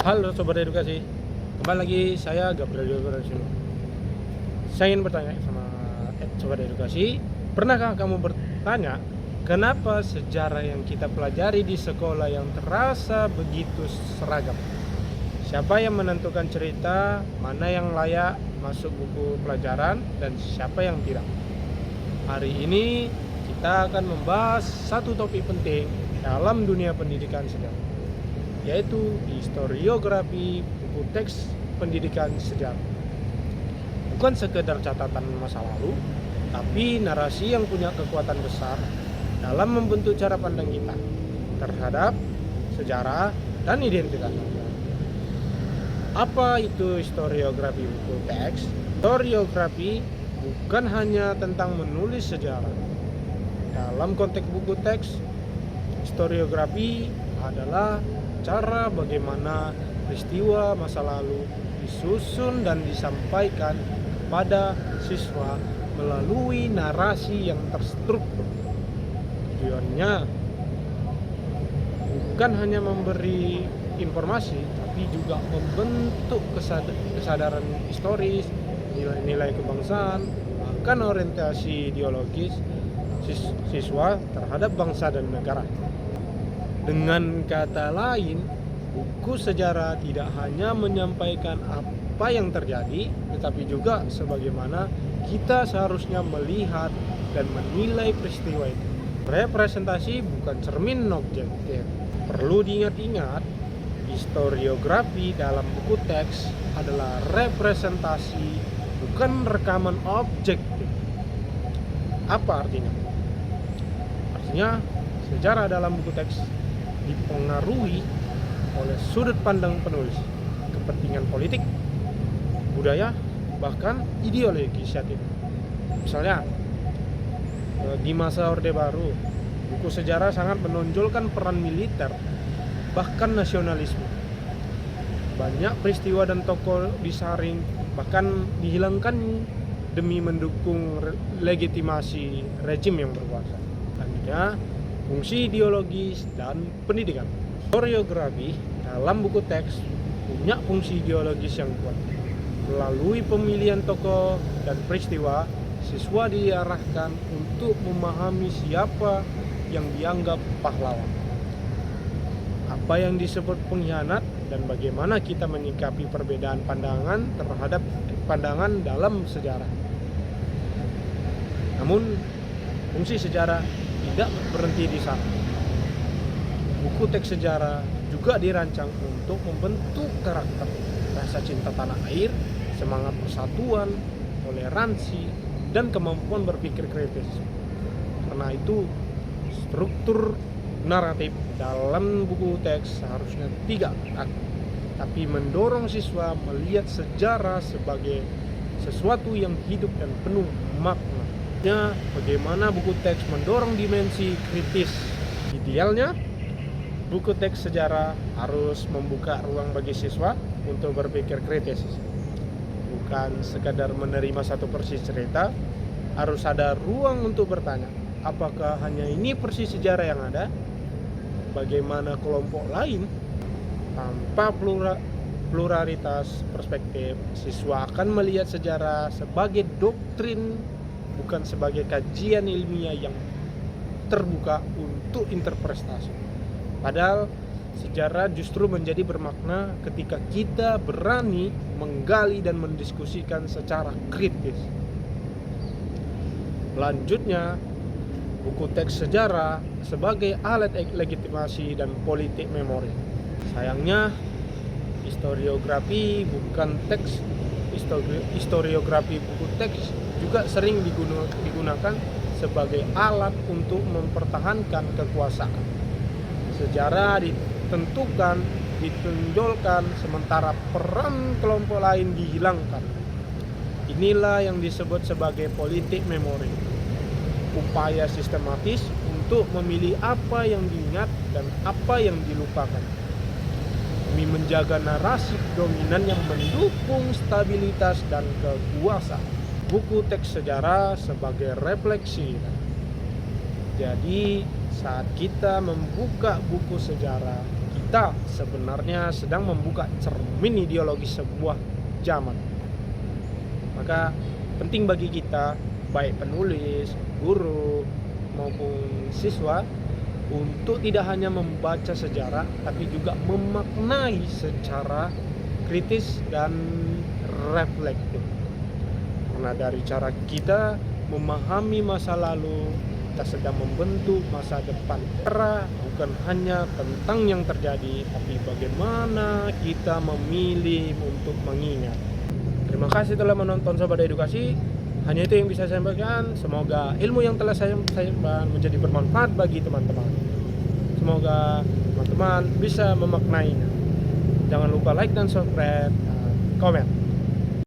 Halo Sobat Edukasi, kembali lagi saya Gabriel Yogarasino. Saya ingin bertanya sama Sobat Edukasi, pernahkah kamu bertanya kenapa sejarah yang kita pelajari di sekolah yang terasa begitu seragam? Siapa yang menentukan cerita, mana yang layak masuk buku pelajaran, dan siapa yang tidak? Hari ini kita akan membahas satu topik penting dalam dunia pendidikan sejarah, yaitu historiografi buku teks pendidikan sejarah. Bukan sekedar catatan masa lalu, tapi narasi yang punya kekuatan besar dalam membentuk cara pandang kita terhadap sejarah dan identitas. Apa itu historiografi buku teks? Historiografi bukan hanya tentang menulis sejarah. Dalam konteks buku teks, historiografi adalah cara bagaimana peristiwa masa lalu disusun dan disampaikan kepada siswa melalui narasi yang terstruktur. Tujuannya bukan hanya memberi informasi, tapi juga membentuk kesadaran historis, nilai-nilai kebangsaan, bahkan orientasi ideologis siswa terhadap bangsa dan negara. Dengan kata lain, buku sejarah tidak hanya menyampaikan apa yang terjadi, tetapi juga sebagaimana kita seharusnya melihat dan menilai peristiwa itu. Representasi bukan cermin objektif. Perlu diingat-ingat, historiografi dalam buku teks adalah representasi, bukan rekaman objektif. Apa artinya? Artinya, sejarah dalam buku teks dipengaruhi oleh sudut pandang penulis, kepentingan politik, budaya, bahkan ideologi saat itu. Misalnya, di masa Orde Baru, buku sejarah sangat menonjolkan peran militer, bahkan nasionalisme. Banyak peristiwa dan tokoh disaring, bahkan dihilangkan demi mendukung legitimasi rejim yang berkuasa. Selanjutnya, fungsi ideologis dan pendidikan. Historiografi dalam buku teks punya fungsi ideologis yang kuat. Melalui pemilihan tokoh dan peristiwa, siswa diarahkan untuk memahami siapa yang dianggap pahlawan, apa yang disebut pengkhianat, dan bagaimana kita menyikapi perbedaan pandangan terhadap pandangan dalam sejarah. Namun, fungsi sejarah tidak berhenti di sana. Buku teks sejarah juga dirancang untuk membentuk karakter, rasa cinta tanah air, semangat persatuan, toleransi, dan kemampuan berpikir kritis. Karena itu, struktur naratif dalam buku teks seharusnya tidak kaku, tapi mendorong siswa melihat sejarah sebagai sesuatu yang hidup dan penuh makna. Bagaimana buku teks mendorong dimensi kritis. Idealnya, buku teks sejarah harus membuka ruang bagi siswa untuk berpikir kritis. Bukan sekadar menerima satu persis cerita, harus ada ruang untuk bertanya, apakah hanya ini persis sejarah yang ada? Bagaimana kelompok lain? Tanpa pluralitas perspektif, siswa akan melihat sejarah sebagai doktrin, bukan sebagai kajian ilmiah yang terbuka untuk interpretasi. Padahal sejarah justru menjadi bermakna ketika kita berani menggali dan mendiskusikan secara kritis. Selanjutnya, buku teks sejarah sebagai alat legitimasi dan politik memori. Sayangnya, historiografi bukan teks. Historiografi buku teks juga sering digunakan sebagai alat untuk mempertahankan kekuasaan. Sejarah ditentukan, ditonjolkan, sementara peran kelompok lain dihilangkan. Inilah yang disebut sebagai politik memori. Upaya sistematis untuk memilih apa yang diingat dan apa yang dilupakan, demi menjaga narasi dominan yang mendukung stabilitas dan kekuasaan. Buku teks sejarah sebagai refleksi. Jadi, saat kita membuka buku sejarah, kita sebenarnya sedang membuka cermin ideologi sebuah zaman. Maka penting bagi kita, baik penulis, guru, maupun siswa, untuk tidak hanya membaca sejarah, tapi juga memaknai secara kritis dan reflektif. Karena dari cara kita memahami masa lalu, kita sedang membentuk masa depan. Karena bukan hanya tentang yang terjadi, tapi bagaimana kita memilih untuk mengingat. Terima kasih telah menonton Sobat Edukasi. Hanya itu yang bisa saya sampaikan. Semoga ilmu yang telah saya sampaikan menjadi bermanfaat bagi teman-teman. Semoga teman-teman bisa memaknainya. Jangan lupa like dan subscribe dan komen.